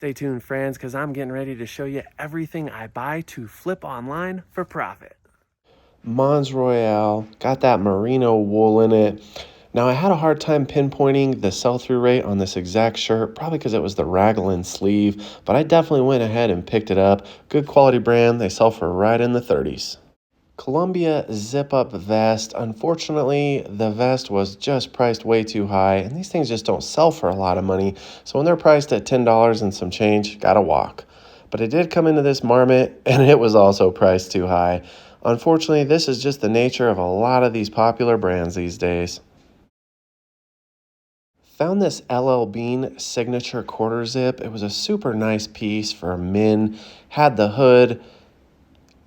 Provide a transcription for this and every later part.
Stay tuned, friends, because I'm getting ready to show you everything I buy to flip online for profit. Mons Royale, got that merino wool in it. Now, I had a hard time pinpointing the sell-through rate on this exact shirt, probably because it was the raglan sleeve, but I definitely went ahead and picked it up. Good quality brand, they sell for right in the 30s. Columbia zip-up vest. Unfortunately, the vest was just priced way too high, and these things just don't sell for a lot of money, so when they're priced at $10 and some change, gotta walk. But it did come into this marmot, and it was also priced too high. Unfortunately, this is just the nature of a lot of these popular brands these days. Found this LL Bean signature quarter zip. It was a super nice piece for men. Had the hood,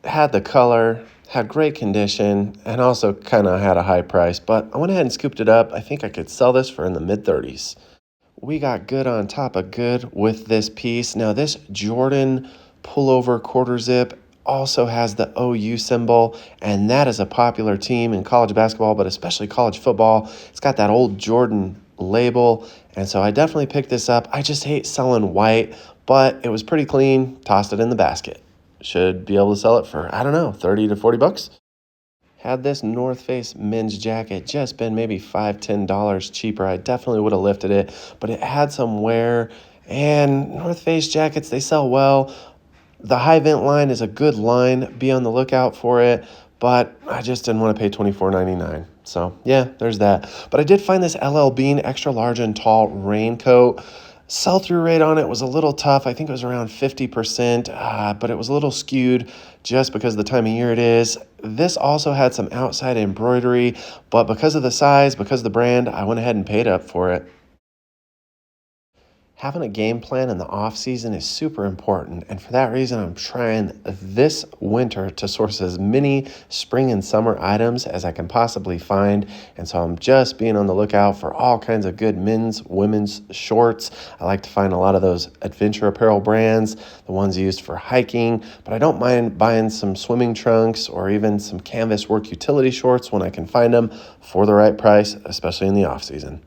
had the color, had great condition, and also kind of had a high price. But I went ahead and scooped it up. I think I could sell this for in the mid 30s. We got good on top of good with this piece. Now, this Jordan pullover quarter zip also has the OU symbol, and that is a popular team in college basketball, but especially college football. It's got that old Jordan label, and so I definitely picked this up. I just hate selling white, but it was pretty clean. Tossed it in the basket. Should be able to sell it for, I don't know, 30 to 40 bucks. Had this North Face men's jacket just been maybe $5-10 cheaper, I definitely would have lifted it, but it had some wear, and North Face jackets, they sell well. The high vent line is a good line. Be on the lookout for it, but I just didn't want to pay $24.99. So yeah, there's that. But I did find this LL Bean extra large and tall raincoat. Sell-through rate on it was a little tough. I think it was around 50%, but it was a little skewed just because of the time of year it is. This also had some outside embroidery, but because of the size, because of the brand, I went ahead and paid up for it. Having a game plan in the off season is super important, and for that reason, I'm trying this winter to source as many spring and summer items as I can possibly find. And so I'm just being on the lookout for all kinds of good men's, women's shorts. I like to find a lot of those adventure apparel brands, the ones used for hiking, but I don't mind buying some swimming trunks or even some canvas work utility shorts when I can find them for the right price, especially in the off season.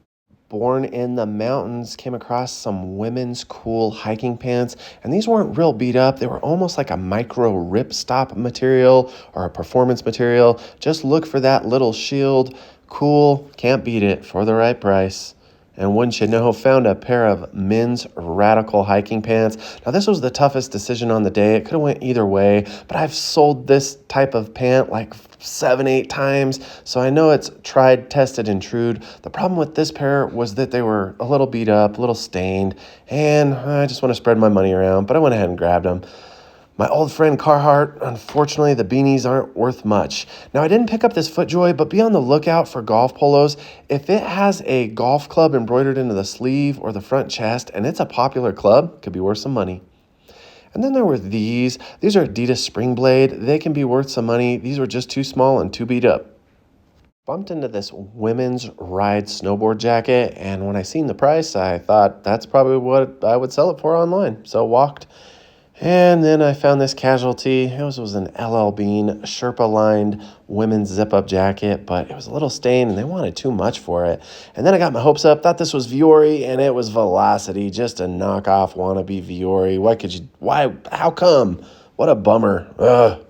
Born in the Mountains, came across some women's cool hiking pants, and these weren't real beat up. They were almost like a micro ripstop material or a performance material. Just look for that little shield. Cool, can't beat it for the right price. And wouldn't you know, found a pair of men's radical hiking pants. Now, this was the toughest decision on the day. It could have went either way, but I've sold this type of pant like 7-8 times, so I know it's tried, tested, and true. The problem with this pair was that they were a little beat up, a little stained, and I just want to spread my money around, but I went ahead and grabbed them. My old friend Carhartt, unfortunately, the beanies aren't worth much. Now, I didn't pick up this FootJoy, but be on the lookout for golf polos. If it has a golf club embroidered into the sleeve or the front chest, and it's a popular club, could be worth some money. And then there were these. These are Adidas Spring Blade. They can be worth some money. These were just too small and too beat up. Bumped into this women's ride snowboard jacket, and when I seen the price, I thought that's probably what I would sell it for online. So walked. And then I found this casualty. It was an LL Bean Sherpa-lined women's zip-up jacket, but it was a little stained, and they wanted too much for it. And then I got my hopes up, thought this was Vuori, and it was Velocity, just a knockoff wannabe Vuori. How come? What a bummer. Ugh.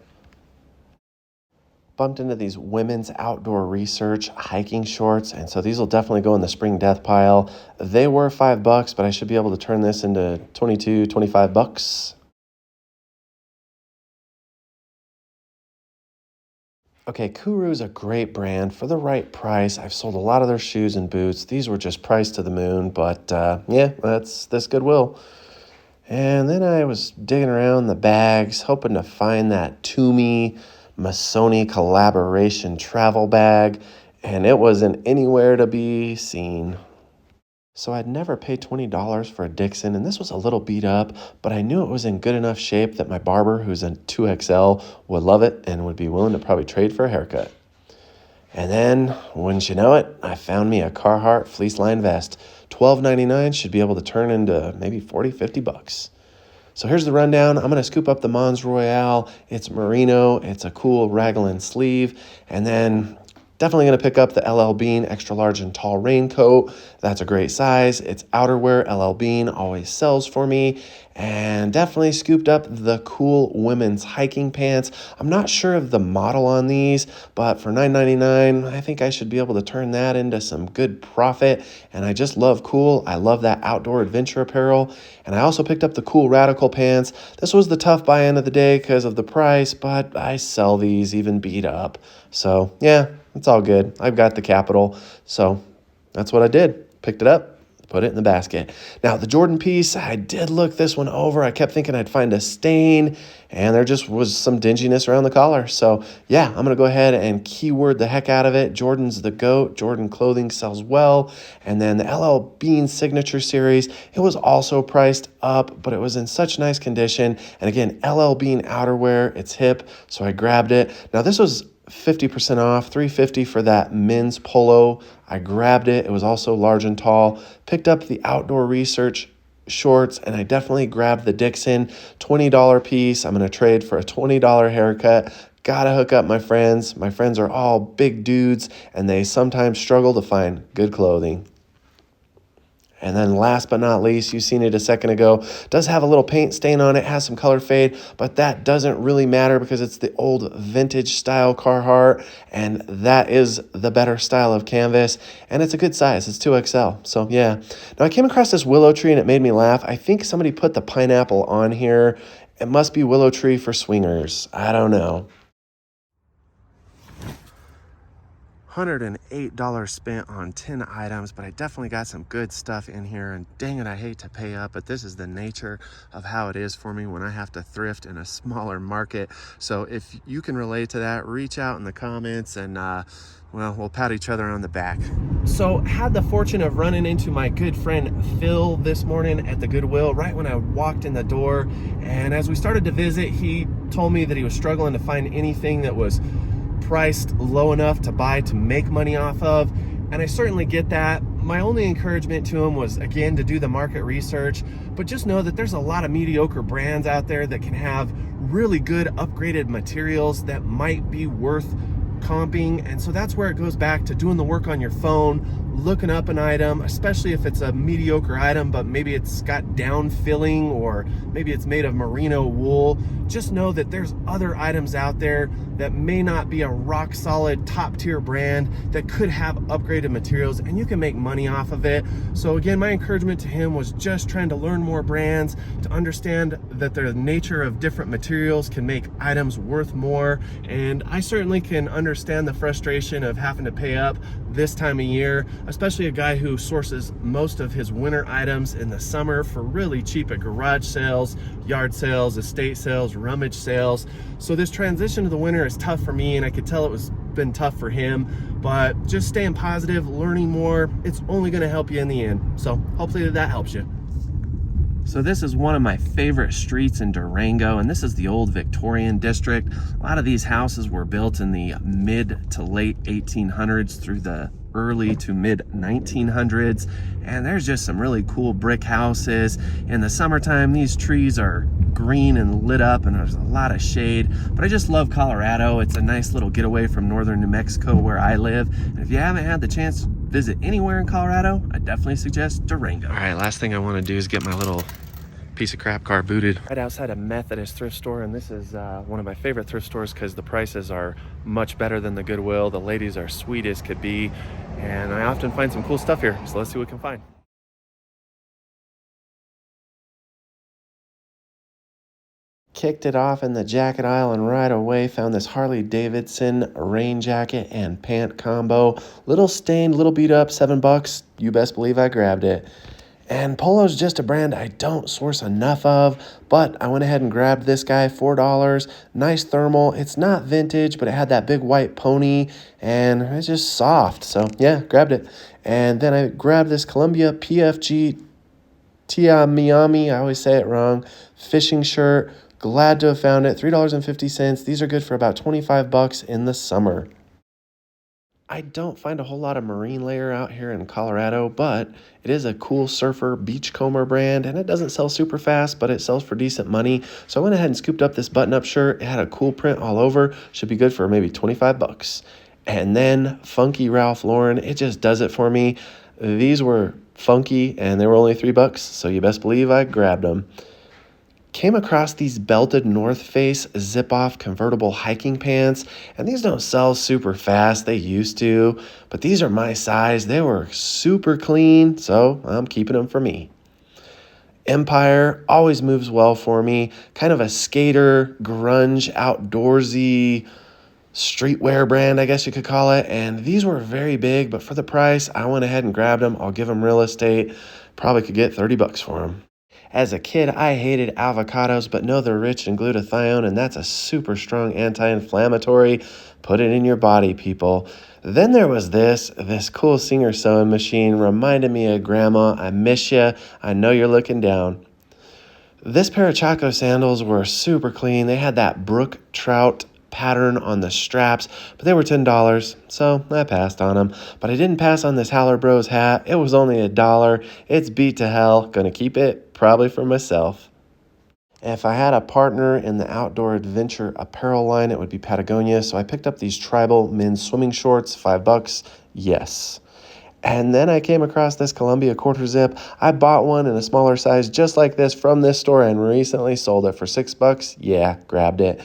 Bumped into these women's outdoor research hiking shorts, and so these will definitely go in the spring death pile. They were $5, but I should be able to turn this into 22, 25 bucks. Okay, Kuru is a great brand for the right price. I've sold a lot of their shoes and boots. These were just priced to the moon, but yeah, that's this Goodwill. And then I was digging around the bags, hoping to find that Toomey Missoni collaboration travel bag, and it wasn't anywhere to be seen. So I'd never paid $20 for a Dixon, and this was a little beat up, but I knew it was in good enough shape that my barber, who's a 2XL, would love it and would be willing to probably trade for a haircut. And then, wouldn't you know it, I found me a Carhartt fleece line vest. $12.99 should be able to turn into maybe 40, 50 bucks. So here's the rundown. I'm going to scoop up the Mons Royale. It's merino. It's a cool raglan sleeve. And then Definitely going to pick up the LL Bean extra large and tall raincoat. That's a great size. It's outerwear. LL Bean always sells for me. And definitely scooped up the cool women's hiking pants. I'm not sure of the model on these, but for $9.99, I think I should be able to turn that into some good profit. And I just love cool. I love that outdoor adventure apparel. And I also picked up the cool Radical pants. This was the tough buy end of the day because of the price, but I sell these even beat up. So yeah, it's all good. I've got the capital. So that's what I did. Picked it up, put it in the basket. Now, the Jordan piece, I did look this one over. I kept thinking I'd find a stain, and there just was some dinginess around the collar. So yeah, I'm going to go ahead and keyword the heck out of it. Jordan's the GOAT. Jordan clothing sells well. And then the LL Bean Signature Series, it was also priced up, but it was in such nice condition. And again, LL Bean outerwear, it's hip, so I grabbed it. Now, this was 50% off, $350 for that men's polo. I grabbed it. It was also large and tall. Picked up the Outdoor Research shorts, and I definitely grabbed the Dixon $20 piece. I'm going to trade for a $20 haircut. Gotta hook up my friends. My friends are all big dudes, and they sometimes struggle to find good clothing. And then last but not least, you've seen it a second ago, does have a little paint stain on it, has some color fade, but that doesn't really matter because it's the old vintage style Carhartt, and that is the better style of canvas, and it's a good size. It's 2XL. So yeah. Now I came across this willow tree and it made me laugh. I think somebody put the pineapple on here. It must be willow tree for swingers. I don't know. $108 spent on 10 items, but I definitely got some good stuff in here, and dang it, I hate to pay up, but this is the nature of how it is for me when I have to thrift in a smaller market. So if you can relate to that, reach out in the comments, and well, we'll pat each other on the back. So had the fortune of running into my good friend Phil this morning at the Goodwill right when I walked in the door, and as we started to visit, he told me that he was struggling to find anything that was priced low enough to buy to make money off of, and I certainly get that. My only encouragement to him was, again, to do the market research, but just know that there's a lot of mediocre brands out there that can have really good upgraded materials that might be worth comping. And so that's where it goes back to doing the work on your phone, looking up an item, especially if it's a mediocre item, but maybe it's got down filling or maybe it's made of merino wool. Just know that there's other items out there that may not be a rock solid top tier brand that could have upgraded materials, and you can make money off of it. So again, my encouragement to him was just trying to learn more brands, to understand that the nature of different materials can make items worth more. And I certainly can understand the frustration of having to pay up this time of year, especially a guy who sources most of his winter items in the summer for really cheap at garage sales, yard sales, estate sales, rummage sales. So this transition to the winter is tough for me, and I could tell it was been tough for him, but just staying positive, learning more, it's only going to help you in the end. So hopefully that helps you. So this is one of my favorite streets in Durango, and this is the old Victorian district. A lot of these houses were built in the mid to late 1800s through the early to mid 1900s, and there's just some really cool brick houses. In the summertime, these trees are green and lit up, and there's a lot of shade. But I just love Colorado. It's a nice little getaway from northern New Mexico where I live, and if you haven't had the chance to visit anywhere in Colorado, I definitely suggest Durango. All right, last thing I want to do is get my little piece of crap car booted right outside a Methodist thrift store, and this is one of my favorite thrift stores because the prices are much better than the Goodwill. The ladies are sweet as could be, and I often find some cool stuff here, so let's see what we can find. Kicked it off in the jacket aisle, and right away found this Harley Davidson rain jacket and pant combo. Little stained, little beat up, $7. You best believe I grabbed it. And Polo's just a brand I don't source enough of, but I went ahead and grabbed this guy, $4. Nice thermal. It's not vintage, but it had that big white pony, and it's just soft. So yeah, grabbed it. And then I grabbed this Columbia PFG Tia Miami, I always say it wrong, fishing shirt. Glad to have found it, $3.50. These are good for about $25 in the summer. I don't find a whole lot of marine layer out here in Colorado, but it is a cool surfer beachcomber brand, and it doesn't sell super fast, but it sells for decent money. So I went ahead and scooped up this button-up shirt. It had a cool print all over. Should be good for maybe $25. And then funky Ralph Lauren, it just does it for me. These were funky and they were only $3, so you best believe I grabbed them. Came across these belted North Face zip-off convertible hiking pants, and these don't sell super fast. They used to, but these are my size. They were super clean, so I'm keeping them for me. Empire always moves well for me. Kind of a skater, grunge, outdoorsy streetwear brand, I guess you could call it. And these were very big, but for the price, I went ahead and grabbed them. I'll give them real estate. Probably could get $30 for them. As a kid, I hated avocados, but know they're rich in glutathione, and that's a super strong anti-inflammatory. Put it in your body, people. Then there was this cool Singer sewing machine. Reminded me of Grandma. I miss you. I know you're looking down. This pair of Chaco sandals were super clean. They had that brook trout pattern on the straps, but they were $10, so I passed on them. But I didn't pass on this Howler Bros hat. It was only $1. It's beat to hell. Gonna keep it probably for myself. If I had a partner in the outdoor adventure apparel line, it would be Patagonia. So I picked up these tribal men's swimming shorts, $5. Yes. And then I came across this Columbia quarter zip. I bought one in a smaller size just like this from this store and recently sold it for $6. Yeah, grabbed it.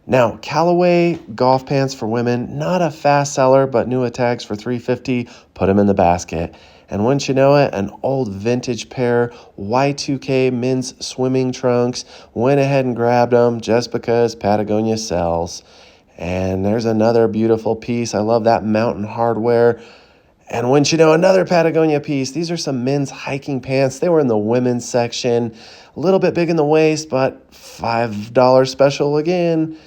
Now, Callaway golf pants for women, not a fast seller, but new tags for $3.50. Put them in the basket. And wouldn't you know it, an old vintage pair, Y2K men's swimming trunks. Went ahead and grabbed them just because Patagonia sells. And there's another beautiful piece. I love that Mountain Hardwear. And wouldn't you know, another Patagonia piece. These are some men's hiking pants. They were in the women's section. A little bit big in the waist, but $5 special again.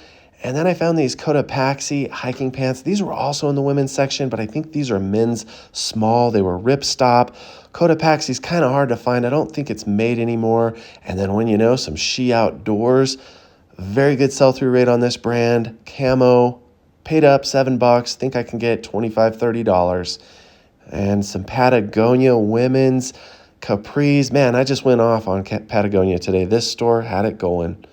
And then I found these Cotopaxi hiking pants. These were also in the women's section, but I think these are men's small. They were ripstop. Cotopaxi's kind of hard to find. I don't think it's made anymore. And then when you know, some She Outdoors. Very good sell-through rate on this brand. Camo. Paid up $7. Think I can get $25, $30. And some Patagonia women's capris. Man, I just went off on Patagonia today. This store had it going.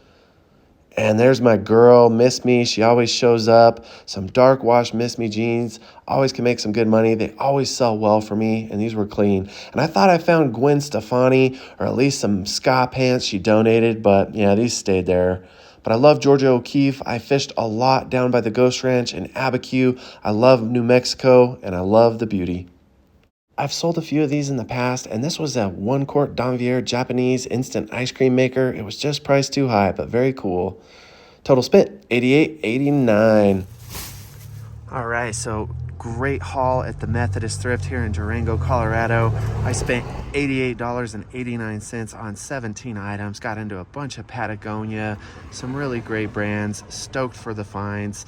And there's my girl, Miss Me. She always shows up. Some dark wash Miss Me jeans. Always can make some good money. They always sell well for me, and these were clean. And I thought I found Gwen Stefani, or at least some ska pants she donated, but yeah, these stayed there. But I love Georgia O'Keeffe. I fished a lot down by the Ghost Ranch in Abiquiu. I love New Mexico, and I love the beauty. I've sold a few of these in the past, and this was a 1-quart Danvier Japanese instant ice cream maker. It was just priced too high, but very cool. Total spent $88.89. All right, so great haul at the Methodist thrift here in Durango, Colorado. I spent $88.89 on 17 items, got into a bunch of Patagonia, some really great brands, stoked for the finds.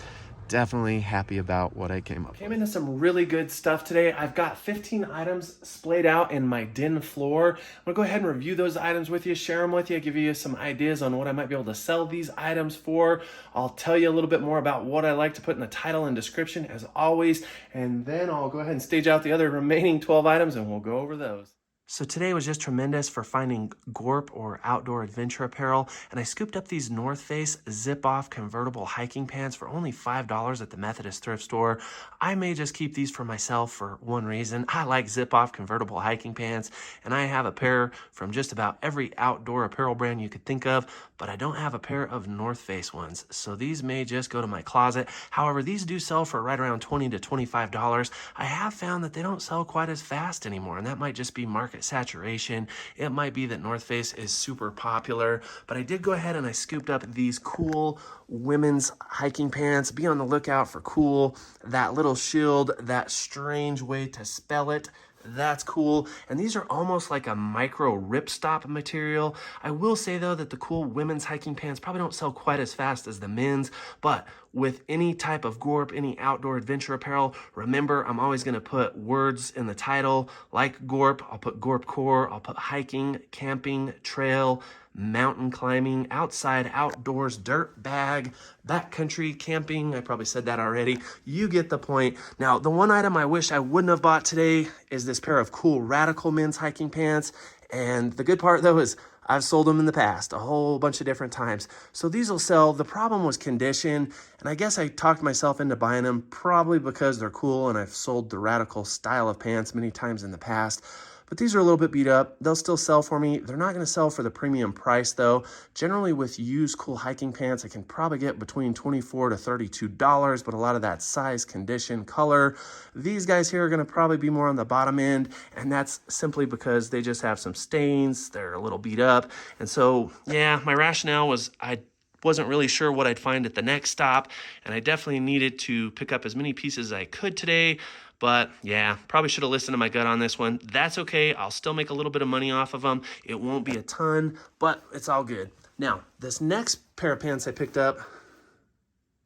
Definitely happy about what I came up with. Came into some really good stuff today. I've got 15 items splayed out in my den floor. I'm gonna go ahead and review those items with you, share them with you, give you some ideas on what I might be able to sell these items for. I'll tell you a little bit more about what I like to put in the title and description as always, and then I'll go ahead and stage out the other remaining 12 items and we'll go over those. So today was just tremendous for finding GORP or outdoor adventure apparel, and I scooped up these North Face zip-off convertible hiking pants for only $5 at the Methodist thrift store. I may just keep these for myself for one reason. I like zip-off convertible hiking pants, and I have a pair from just about every outdoor apparel brand you could think of, but I don't have a pair of North Face ones, so these may just go to my closet. However, these do sell for right around $20 to $25. I have found that they don't sell quite as fast anymore, and that might just be market saturation. It might be that North Face is super popular, but I did go ahead and I scooped up these cool women's hiking pants. Be on the lookout for cool, that little shield, that strange way to spell it. That's cool. And these are almost like a micro ripstop material. I will say though that the cool women's hiking pants probably don't sell quite as fast as the men's, but with any type of GORP, any outdoor adventure apparel, remember I'm always going to put words in the title like GORP. I'll put GORP Core, I'll put hiking, camping, trail, mountain climbing, outside, outdoors, dirt bag, backcountry camping. I probably said that already. You get the point. Now, the one item I wish I wouldn't have bought today is this pair of cool Radical men's hiking pants. And the good part though is I've sold them in the past a whole bunch of different times. So these will sell. The problem was condition. And I guess I talked myself into buying them probably because they're cool and I've sold the radical style of pants many times in the past. But these are a little bit beat up. They'll still sell for me. They're not going to sell for the premium price though. Generally with used cool hiking pants, I can probably get between $24 to $32, but a lot of that size, condition, color. These guys here are going to probably be more on the bottom end, and that's simply because they just have some stains. They're a little beat up. And so, yeah, my rationale was I wasn't really sure what I'd find at the next stop, and I definitely needed to pick up as many pieces as I could today. But yeah, probably should have listened to my gut on this one. That's okay. I'll still make a little bit of money off of them. It won't be a ton, but it's all good. Now, this next pair of pants I picked up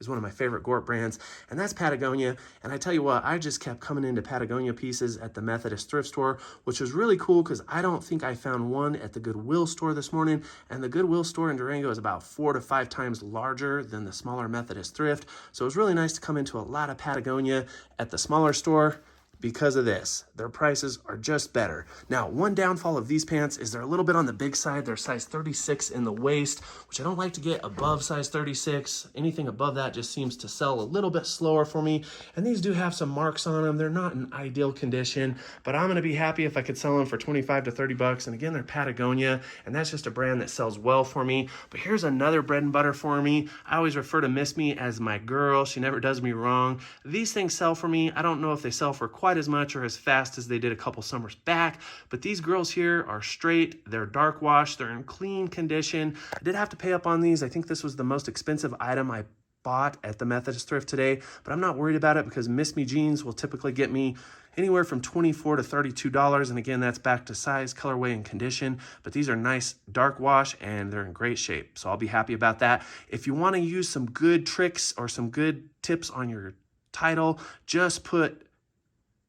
is one of my favorite Gort brands, and that's Patagonia. And I tell you what, I just kept coming into Patagonia pieces at the Methodist thrift store, which was really cool because I don't think I found one at the Goodwill store this morning. And the Goodwill store in Durango is about 4 to 5 times larger than the smaller Methodist thrift. So it was really nice to come into a lot of Patagonia at the smaller store. Because of this, their prices are just better. Now, one downfall of these pants is they're a little bit on the big side. They're size 36 in the waist, which I don't like to get above size 36. Anything above that just seems to sell a little bit slower for me. And these do have some marks on them. They're not in ideal condition, but I'm gonna be happy if I could sell them for 25 to 30 bucks. And again, they're Patagonia, and that's just a brand that sells well for me. But here's another bread and butter for me. I always refer to Miss Me as my girl. She never does me wrong. These things sell for me. I don't know if they sell for quite as much or as fast as they did a couple summers back, but these girls here are straight. They're dark wash. They're in clean condition. I did have to pay up on these. I think this was the most expensive item I bought at the Methodist thrift today, but I'm not worried about it because Miss Me jeans will typically get me anywhere from $24 to $32. And again, that's back to size, colorway, and condition. But these are nice dark wash and they're in great shape. So I'll be happy about that. If you want to use some good tricks or some good tips on your title, just put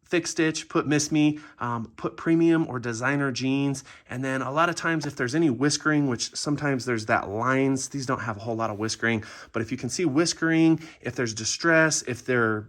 thick stitch, put Miss Me, put premium or designer jeans. And then a lot of times if there's any whiskering, which sometimes there's that lines, these don't have a whole lot of whiskering, but if you can see whiskering, if there's distress, if they're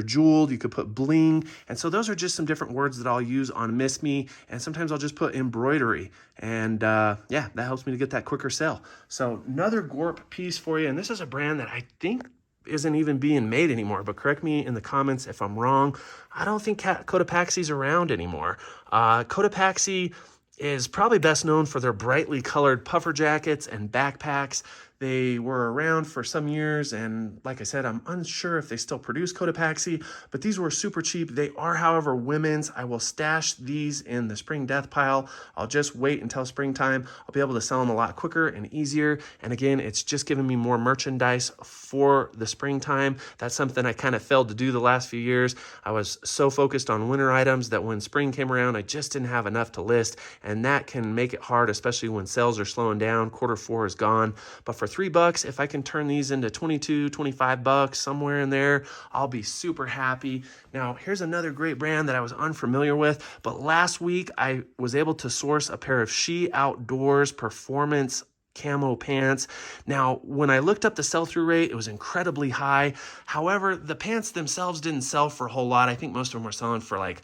jeweled, you could put bling. And so those are just some different words that I'll use on Miss Me. And sometimes I'll just put embroidery. And yeah, that helps me to get that quicker sale. So another Gorp piece for you. And this is a brand that I think isn't even being made anymore, but correct me in the comments if I'm wrong. I don't think Cotopaxi's around anymore. Cotopaxi is probably best known for their brightly colored puffer jackets and backpacks. They were around for some years, and like I said, I'm unsure if they still produce Cotopaxi, but these were super cheap. They are, however, women's. I will stash these in the spring death pile. I'll just wait until springtime. I'll be able to sell them a lot quicker and easier. And again, it's just giving me more merchandise for the springtime. That's something I kind of failed to do the last few years. I was so focused on winter items that when spring came around, I just didn't have enough to list, and that can make it hard, especially when sales are slowing down. Q4 is gone, but for $3, if I can turn these into 22, 25 bucks, somewhere in there, I'll be super happy. Now, here's another great brand that I was unfamiliar with, but last week I was able to source a pair of She Outdoors performance camo pants. Now, when I looked up the sell-through rate, it was incredibly high. However, the pants themselves didn't sell for a whole lot. I think most of them were selling for like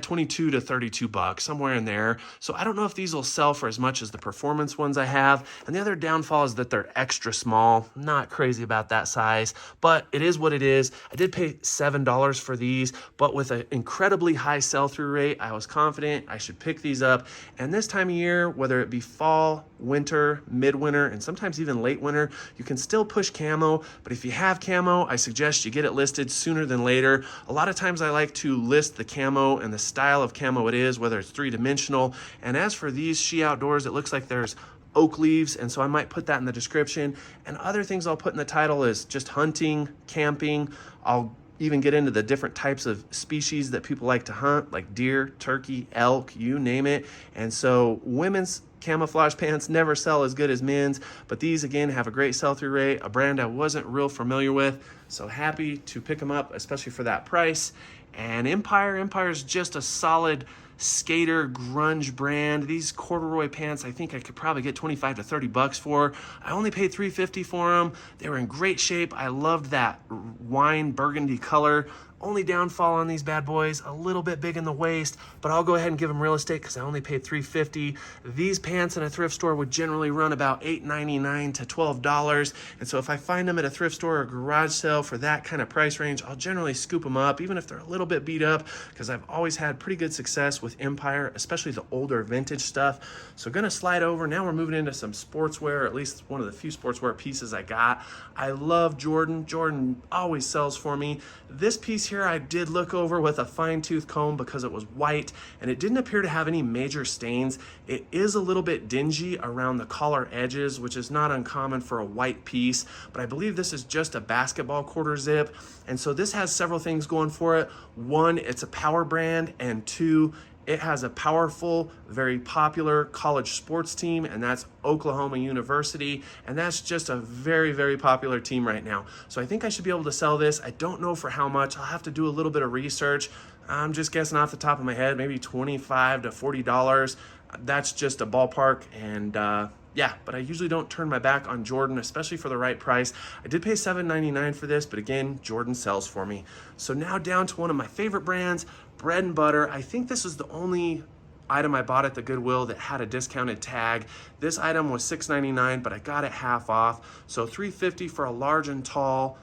22 to 32 bucks, somewhere in there. So I don't know if these will sell for as much as the performance ones I have. And the other downfall is that they're extra small. Not crazy about that size, but it is what it is. I did pay $7 for these, but with an incredibly high sell-through rate, I was confident I should pick these up. And this time of year, whether it be fall, winter, midwinter, and sometimes even late winter, you can still push camo. But if you have camo, I suggest you get it listed sooner than later. A lot of times I like to list the camo and the style of camo it is, whether it's three-dimensional. And as for these She Outdoors, it looks like there's oak leaves, and so I might put that in the description. And other things I'll put in the title is just hunting, camping. I'll even get into the different types of species that people like to hunt, like deer, turkey, elk, you name it. And so women's camouflage pants never sell as good as men's, but these again have a great sell-through rate, a brand I wasn't real familiar with, so happy to pick them up, especially for that price. And Empire is just a solid skater grunge brand. These corduroy pants, I think I could probably get 25 to 30 bucks for. I only paid $3.50 for them. They were in great shape. I loved that wine burgundy color Only downfall on these bad boys, a little bit big in the waist, but I'll go ahead and give them real estate because I only paid $3.50. These pants in a thrift store would generally run about $8.99 to $12. And so if I find them at a thrift store or garage sale for that kind of price range, I'll generally scoop them up, even if they're a little bit beat up, because I've always had pretty good success with Empire, especially the older vintage stuff. So gonna slide over. Now we're moving into some sportswear, at least one of the few sportswear pieces I got. I love Jordan. Jordan always sells for me. This piece here I did look over with a fine-tooth comb because it was white and it didn't appear to have any major stains. It is a little bit dingy around the collar edges, which is not uncommon for a white piece, but I believe this is just a basketball quarter zip. And so this has several things going for it. One, it's a power brand, and two, it has a powerful, very popular college sports team, and that's Oklahoma University, and that's just a very, very popular team right now. So I think I should be able to sell this. I don't know for how much. I'll have to do a little bit of research. I'm just guessing off the top of my head, maybe $25 to $40. That's just a ballpark, and yeah, but I usually don't turn my back on Jordan, especially for the right price. I did pay $7.99 for this, but again, Jordan sells for me. So now down to one of my favorite brands, Bread and Butter. I think this was the only item I bought at the Goodwill that had a discounted tag. This item was $6.99, but I got it half off. So $3.50 for a large and tall,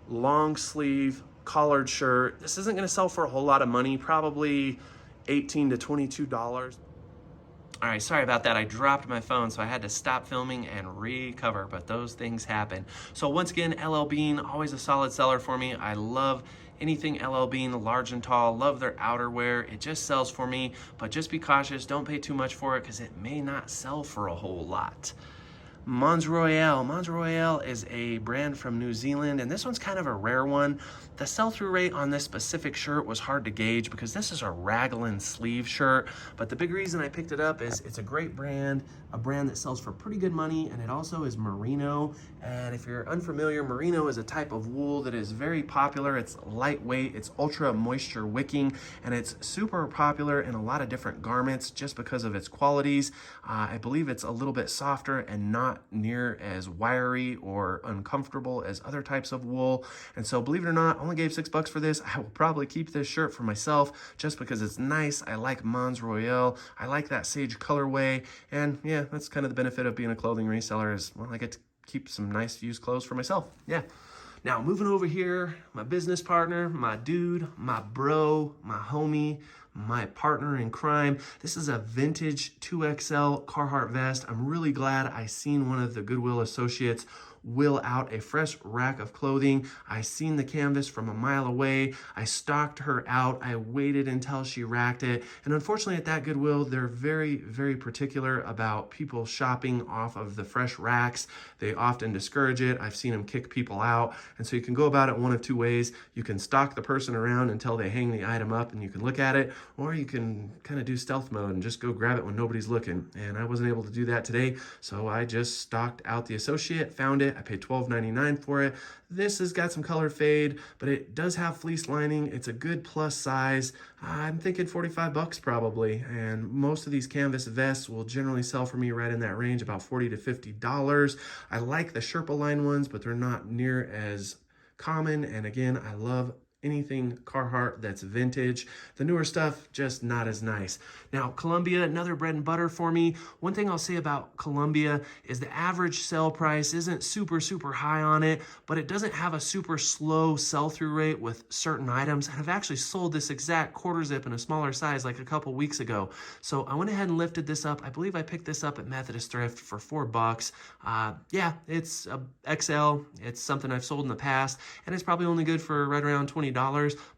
long sleeve, collared shirt. This isn't gonna sell for a whole lot of money, probably $18 to $22. All right, sorry about that. I dropped my phone, so I had to stop filming and recover, but those things happen. So once again, LL Bean, always a solid seller for me. I love anything LL Bean, large and tall, love their outerwear. It just sells for me, but just be cautious. Don't pay too much for it because it may not sell for a whole lot. Mons Royale. Mons Royale is a brand from New Zealand, and this one's kind of a rare one. The sell-through rate on this specific shirt was hard to gauge because this is a raglan sleeve shirt, but the big reason I picked it up is it's a great brand, a brand that sells for pretty good money, and it also is merino. And if you're unfamiliar, merino is a type of wool that is very popular. It's lightweight, it's ultra moisture wicking, and it's super popular in a lot of different garments just because of its qualities. I believe it's a little bit softer and not near as wiry or uncomfortable as other types of wool. And so believe it or not, I only gave $6 for this. I will probably keep this shirt for myself just because it's nice. I like Mons Royale. I like that sage colorway. And yeah, that's kind of the benefit of being a clothing reseller is, well, I get to keep some nice used clothes for myself. Yeah. Now moving over here, my business partner, my dude, my bro, my homie, my partner in crime. This is a vintage 2XL Carhartt vest. I'm really glad I seen one of the Goodwill associates wheel out a fresh rack of clothing. I seen the canvas from a mile away. I stalked her out. I waited until she racked it. And unfortunately at that Goodwill, they're very, very particular about people shopping off of the fresh racks. They often discourage it. I've seen them kick people out. And so you can go about it one of two ways. You can stalk the person around until they hang the item up and you can look at it, or you can kind of do stealth mode and just go grab it when nobody's looking. And I wasn't able to do that today, so I just stalked out the associate, found it. I paid $12.99 for it. This has got some color fade, but it does have fleece lining. It's a good plus size. I'm thinking $45 probably. And most of these canvas vests will generally sell for me right in that range, about $40 to $50. I like the Sherpa line ones, but they're not near as common. And again, I love anything Carhartt that's vintage. The newer stuff, just not as nice. Now, Columbia, another bread and butter for me. One thing I'll say about Columbia is the average sell price isn't super, super high on it, but it doesn't have a super slow sell-through rate with certain items. And I've actually sold this exact quarter zip in a smaller size like a couple weeks ago. So I went ahead and lifted this up. I believe I picked this up at Methodist Thrift for $4. Yeah, it's a XL. It's something I've sold in the past, and it's probably only good for right around $20,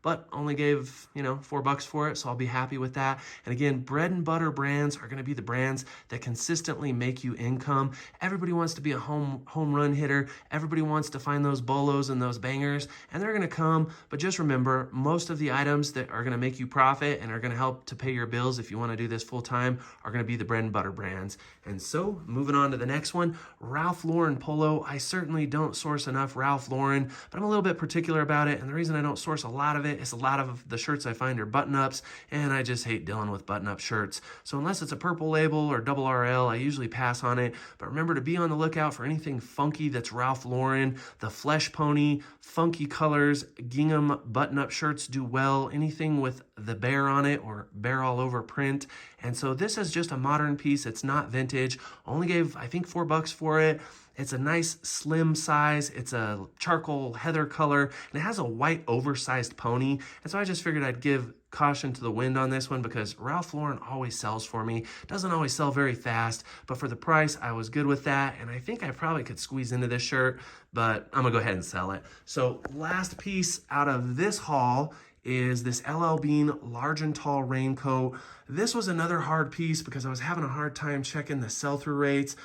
but only gave, $4 for it, so I'll be happy with that. And again, bread and butter brands are going to be the brands that consistently make you income. Everybody wants to be a home run hitter. Everybody wants to find those bolos and those bangers, and they're going to come. But just remember, most of the items that are going to make you profit and are going to help to pay your bills if you want to do this full time are going to be the bread and butter brands. And so moving on to the next one, Ralph Lauren polo. I certainly don't source enough Ralph Lauren, but I'm a little bit particular about it. And the reason I don't source a lot of it. It's a lot of the shirts I find are button-ups, and I just hate dealing with button-up shirts. So unless it's a purple label or double RL, I usually pass on it. But remember to be on the lookout for anything funky that's Ralph Lauren. The Flesh Pony, funky colors, gingham button-up shirts do well. Anything with the bear on it or bear all over print. And so this is just a modern piece. It's not vintage. Only gave, I think, $4 for it. It's a nice slim size. It's a charcoal heather color, and it has a white oversized pony. And so I just figured I'd give caution to the wind on this one because Ralph Lauren always sells for me. Doesn't always sell very fast, but for the price, I was good with that. And I think I probably could squeeze into this shirt, but I'm gonna go ahead and sell it. So last piece out of this haul is this LL Bean large and tall raincoat. This was another hard piece because I was having a hard time checking the sell-through rates.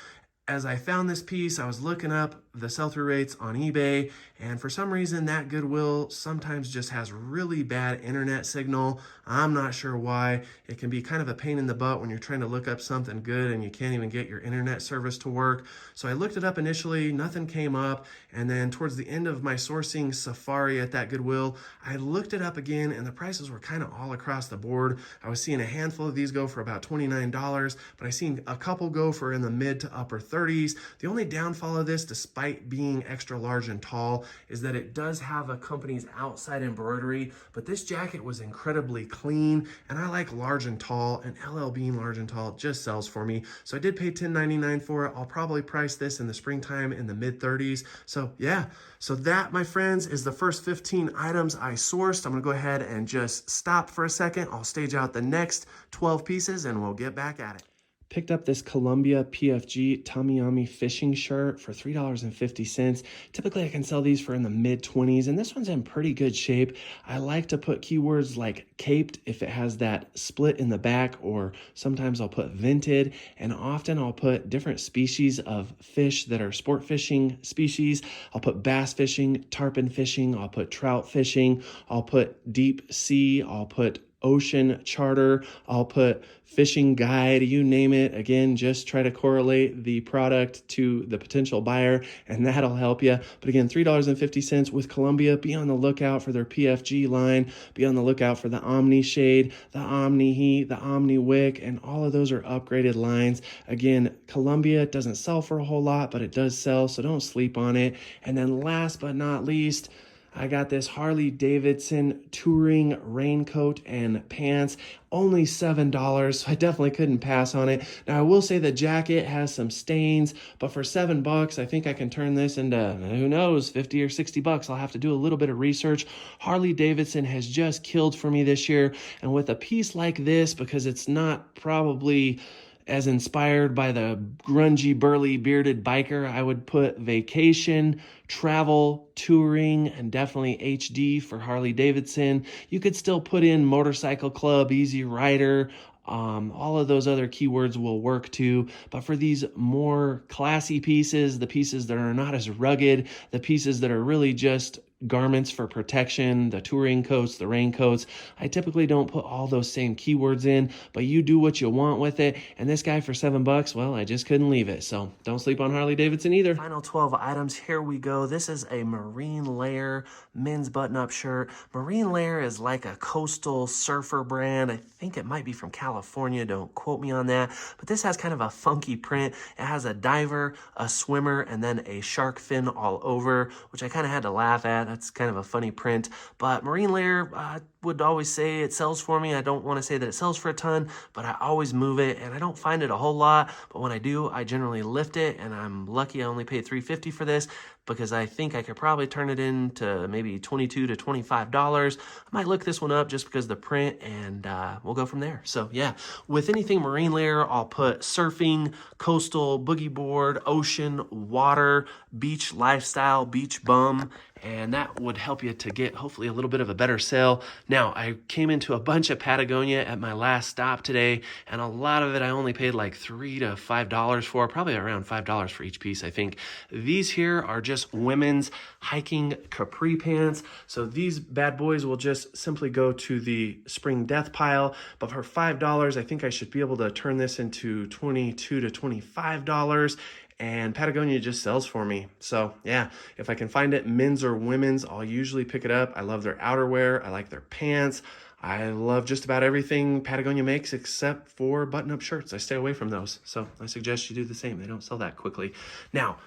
As I found this piece, I was looking up the sell-through rates on eBay, and for some reason that Goodwill sometimes just has really bad internet signal. I'm not sure why. It can be kind of a pain in the butt when you're trying to look up something good and you can't even get your internet service to work. So I looked it up initially, nothing came up, and then towards the end of my sourcing safari at that Goodwill, I looked it up again and the prices were kind of all across the board. I was seeing a handful of these go for about $29, but I seen a couple go for in the mid to upper 30s. The only downfall of this, despite being extra large and tall, is that it does have a company's outside embroidery, but this jacket was incredibly clean, and I like large and tall, and LL Bean large and tall just sells for me. So I did pay $10.99 for it. I'll probably price this in the springtime in the mid 30s. So yeah, so that, my friends, is the first 15 items I sourced. I'm gonna go ahead and just stop for a second. I'll stage out the next 12 pieces and we'll get back at it. Picked up this Columbia PFG Tamiyami fishing shirt for $3.50. Typically I can sell these for in the mid 20s, and this one's in pretty good shape. I like to put keywords like caped if it has that split in the back, or sometimes I'll put vented, and often I'll put different species of fish that are sport fishing species. I'll put bass fishing, tarpon fishing, I'll put trout fishing, I'll put deep sea, I'll put ocean charter, I'll put fishing guide, you name it. Again, just try to correlate the product to the potential buyer, and that'll help you. But again, $3.50 with Columbia. Be on the lookout for their PFG line. Be on the lookout for the Omni Shade, the Omni Heat, the Omni Wick, and all of those are upgraded lines. Again, Columbia doesn't sell for a whole lot, but it does sell, so don't sleep on it. And then last but not least, I got this Harley Davidson touring raincoat and pants, only $7, so I definitely couldn't pass on it. Now, I will say the jacket has some stains, but for $7, I think I can turn this into, who knows, 50 or 60 bucks. I'll have to do a little bit of research. Harley Davidson has just killed for me this year, and with a piece like this, because it's not probably as inspired by the grungy, burly, bearded biker, I would put vacation, travel, touring, and definitely HD for Harley Davidson. You could still put in motorcycle club, easy rider, all of those other keywords will work too. But for these more classy pieces, the pieces that are not as rugged, the pieces that are really just garments for protection, the touring coats, the raincoats, I typically don't put all those same keywords in, but you do what you want with it. And this guy for $7, well, I just couldn't leave it. So don't sleep on Harley Davidson either. Final 12 items, here we go. This is a Marine Layer men's button-up shirt. Marine Layer is like a coastal surfer brand. I think it might be from California, don't quote me on that. But this has kind of a funky print. It has a diver, a swimmer, and then a shark fin all over, which I kind of had to laugh at. That's kind of a funny print. But Marine Layer, I would always say it sells for me. I don't want to say that it sells for a ton, but I always move it, and I don't find it a whole lot. But when I do, I generally lift it, and I'm lucky I only paid $3.50 for this, because I think I could probably turn it into maybe $22 to $25. I might look this one up just because of the print, and we'll go from there. So yeah, with anything Marine Layer, I'll put surfing, coastal, boogie board, ocean, water, beach lifestyle, beach bum, and that would help you to get hopefully a little bit of a better sale. Now, I came into a bunch of Patagonia at my last stop today, and a lot of it I only paid like $3 to $5 for, probably around $5 for each piece, I think. These here are just women's hiking capri pants. So these bad boys will just simply go to the spring death pile, but for $5, I think I should be able to turn this into $22 to $25. and Patagonia just sells for me. So yeah, if I can find it, men's or women's, I'll usually pick it up. I love their outerwear. I like their pants. I love just about everything Patagonia makes except for button-up shirts. I stay away from those. So I suggest you do the same. They don't sell that quickly. Now,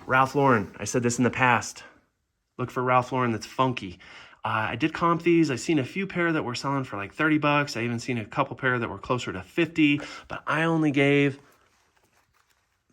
Ralph Lauren. I said this in the past. Look for Ralph Lauren that's funky. I did comp these. I've seen a few pair that were selling for like 30 bucks. I even seen a couple pair that were closer to 50, but I only gave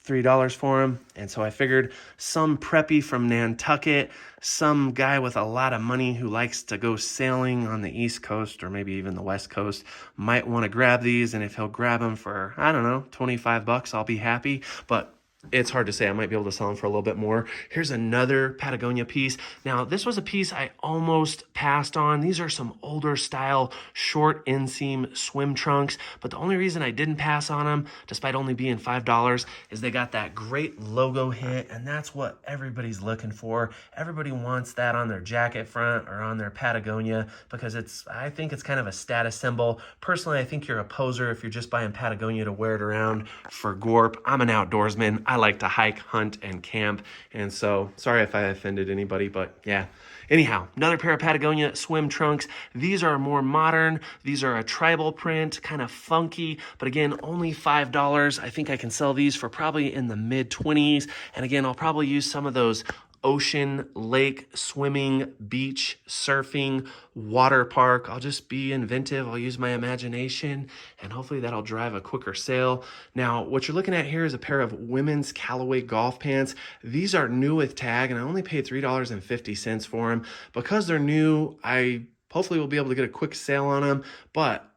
$3 for them. And so I figured some preppy from Nantucket, some guy with a lot of money who likes to go sailing on the East Coast or maybe even the West Coast might want to grab these. And if he'll grab them for, I don't know, 25 bucks, I'll be happy. But it's hard to say. I might be able to sell them for a little bit more. Here's another Patagonia piece. Now, this was a piece I almost passed on. These are some older style short inseam swim trunks, but the only reason I didn't pass on them, despite only being $5, is they got that great logo hit, and that's what everybody's looking for. Everybody wants that on their jacket front or on their Patagonia because I think it's kind of a status symbol. Personally, I think you're a poser if you're just buying Patagonia to wear it around for Gorp. I'm an outdoorsman. I like to hike, hunt, and camp. And so, sorry if I offended anybody, but yeah. Anyhow, another pair of Patagonia swim trunks. These are more modern. These are a tribal print, kind of funky, but again, only $5. I think I can sell these for probably in the mid-20s. And again, I'll probably use some of those ocean, lake, swimming, beach, surfing, water park. I'll just be inventive. I'll use my imagination, and hopefully that'll drive a quicker sale. Now, what you're looking at here is a pair of women's Callaway golf pants. These are new with tag, and I only paid $3.50 for them. Because they're new, I hopefully will be able to get a quick sale on them, but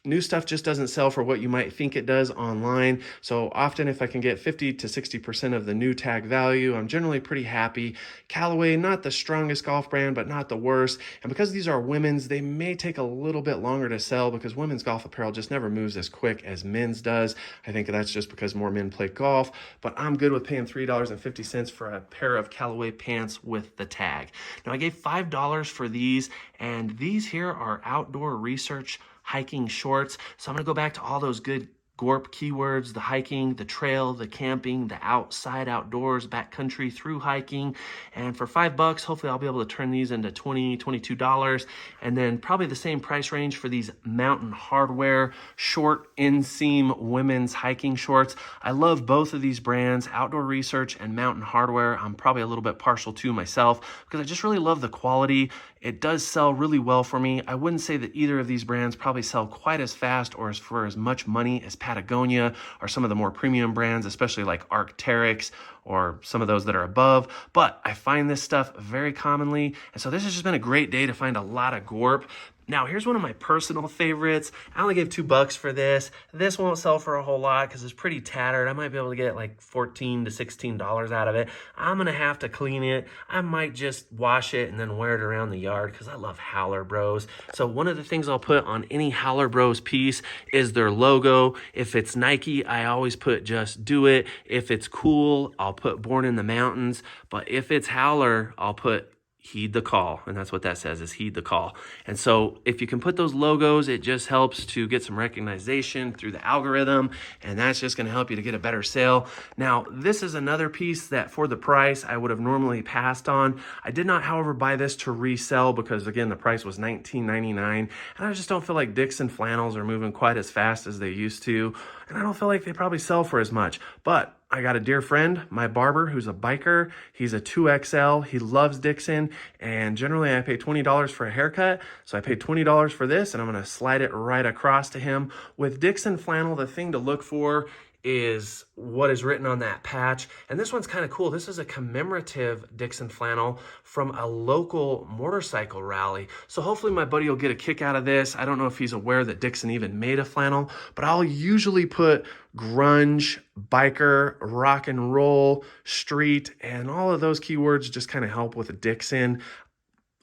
new stuff just doesn't sell for what you might think it does online. So often if I can get 50 to 60% of the new tag value, I'm generally pretty happy. Callaway, not the strongest golf brand, but not the worst. And because these are women's, they may take a little bit longer to sell because women's golf apparel just never moves as quick as men's does. I think that's just because more men play golf, but I'm good with paying $3.50 for a pair of Callaway pants with the tag. Now I gave $5 for these, and these here are outdoor research hiking shorts. So I'm going to go back to all those good Gorp keywords: the hiking, the trail, the camping, the outside, outdoors, backcountry, through hiking. And for $5, hopefully I'll be able to turn these into $20, $22. And then probably the same price range for these Mountain Hardwear short inseam women's hiking shorts. I love both of these brands, Outdoor Research and Mountain Hardwear. I'm probably a little bit partial to myself because I just really love the quality. It does sell really well for me. I wouldn't say that either of these brands probably sell quite as fast or for as much money as Patagonia or some of the more premium brands, especially like Arc'teryx or some of those that are above. But I find this stuff very commonly. And so this has just been a great day to find a lot of Gorp. Now, here's one of my personal favorites. I only gave $2 for this. This won't sell for a whole lot because it's pretty tattered. I might be able to get like $14 to $16 out of it. I'm going to have to clean it. I might just wash it and then wear it around the yard because I love Howler Bros. So one of the things I'll put on any Howler Bros piece is their logo. If it's Nike, I always put Just Do It. If it's cool, I'll put Born in the Mountains. But if it's Howler, I'll put Heed the Call. And that's what that says, is Heed the Call. And so if you can put those logos, it just helps to get some recognition through the algorithm, and that's just going to help you to get a better sale. Now, this is another piece that for the price I would have normally passed on. I did not, however, buy this to resell because, again, the price was $19.99, and I just don't feel like Dixon flannels are moving quite as fast as they used to, and I don't feel like they probably sell for as much. But I got a dear friend, my barber, who's a biker. He's a 2XL. He loves Dixon, and generally I pay $20 for a haircut. So I paid $20 for this, and I'm going to slide it right across to him. With Dixon flannel, the thing to look for is what is written on that patch. And this one's kind of cool. This is a commemorative Dixon flannel from a local motorcycle rally. So hopefully my buddy will get a kick out of this. I don't know if he's aware that Dixon even made a flannel, but I'll usually put grunge, biker, rock and roll, street, and all of those keywords just kind of help with Dixon.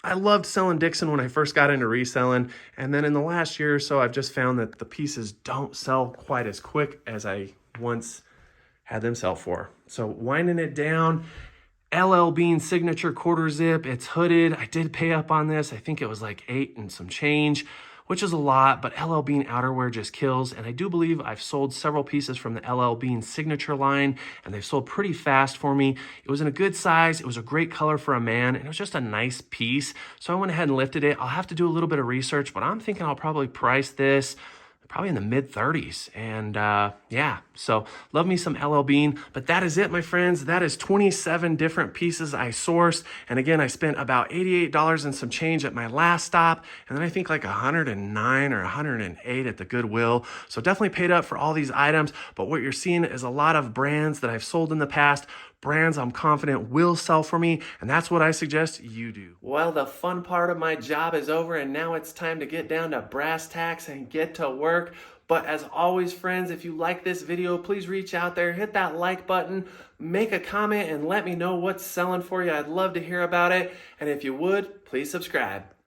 I loved selling Dixon when I first got into reselling, and then in the last year or so, I've just found that the pieces don't sell quite as quick as I once had them sell for. So winding it down, LL Bean signature quarter zip. It's hooded. I did pay up on this. I think it was like $8 and some change. which is a lot, but LL Bean outerwear just kills. And I do believe I've sold several pieces from the LL Bean signature line, and they've sold pretty fast for me. It was in a good size. It was a great color for a man, and it was just a nice piece. So I went ahead and lifted it. I'll have to do a little bit of research, but I'm thinking I'll probably price this probably in the mid 30s. And yeah, so love me some LL Bean. But that is it, my friends. That is 27 different pieces I sourced. And again, I spent about $88 and some change at my last stop. And then I think like 109 or 108 at the Goodwill. So definitely paid up for all these items. But what you're seeing is a lot of brands that I've sold in the past, brands I'm confident will sell for me, and that's what I suggest you do. Well, the fun part of my job is over, and now it's time to get down to brass tacks and get to work. But as always, friends, if you like this video, please reach out there, hit that like button, make a comment, and let me know what's selling for you. I'd love to hear about it. And if you would, please subscribe.